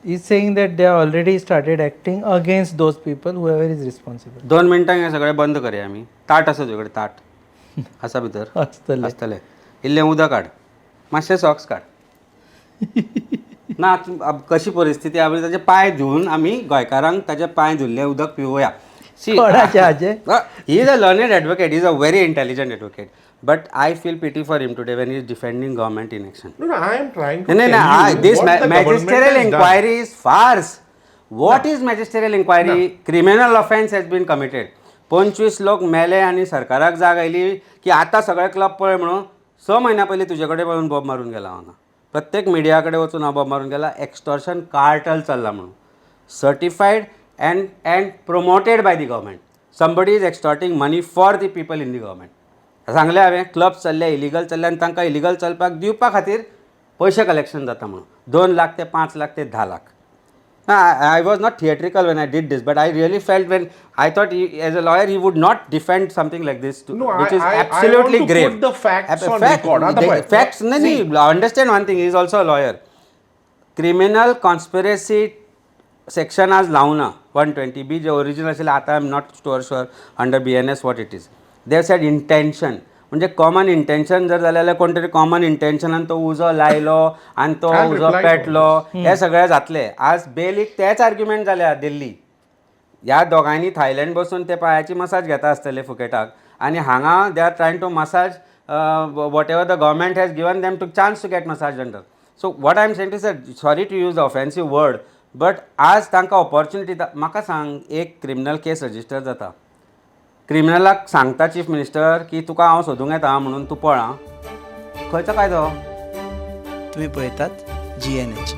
He's saying that they have already started acting against those people, whoever is responsible. 2 मिनटांक हे सगळें बंद करया आमी. ताट आसा तुजे कडेन ताट आसा भितर आसतलें. आसतलें. इल्लें उदक काड, मातशें सॉक्स काड. ना कशी परिस्थिती आहा ताचे पांय धुवन आमी गोंयकारांक ताचे पांय धुल्लें उदक पिवोवया. कोणाचें हाचें? He is a learned advocate. He is a very intelligent advocate. But I feel pity for him today when he is defending government inaction. No, I am trying to No, tell you this what the government magisterial has done. inquiry is farce. What is magisterial inquiry? Criminal offence has been committed. 25 लोक मेले आनी सरकाराक जाग oily की आतां सगळे club पळय म्हणून 6 म्हयन्या पयलीं तुजे कडेन वचून बॉब मारून गेला हांगा. प्रत्येक मिडिया कडेन वचून हांव बॉब मारून गेला. एक्सटॉर्शन कार्टल चल्ला म्हणून. Certified and promoted by the government. Somebody is extorting money for the people in the government. सांगलें हांवें क्लब चल्ले इलिगल चल्ले आनी तांकां इलिगल चलपाक दिवपा खातीर पयशे कलेक्शन जाता म्हणून 2 लाख ते 5 लाख ते 10 lakh. I was not theatrical when I did this, but I really felt when I thought as a lawyer he would not defend something like this, which is absolutely I want to grave. put the facts on record. Facts, no, understand one thing. He is also a lawyer. Criminal conspiracy section आज लावना 120B जे original आशिल्लें आतां I am not sure under BNS what it is. They have sed intention म्हणजे common intention जर जालें जाल्यार कोण तरी कॉमन इंटेंशनान तो उजो लायलो आनी तो उजो पेटलो हें सगळें जातलें. आज बेलीक तेच आर्ग्युमेंट जाल्या दिल्ली. ह्या दोगांयनी थायलँड बसून ते पांयाची मसाज घेता आसतले फुकेटाक आनी हांगा they are trying to massage whatever the government has given them two chance to get massage under. So what I am saying to sir sorry to use the offensive word but आज तांकां opportunity म्हाका सांग एक criminal केस register जाता. क्रिमिनलाक सांगता chief minister की तुका हांव सोदूंक येता म्हणून तूं पळ आं. खंयचो कायदो? तुम्ही पळयतात GNH.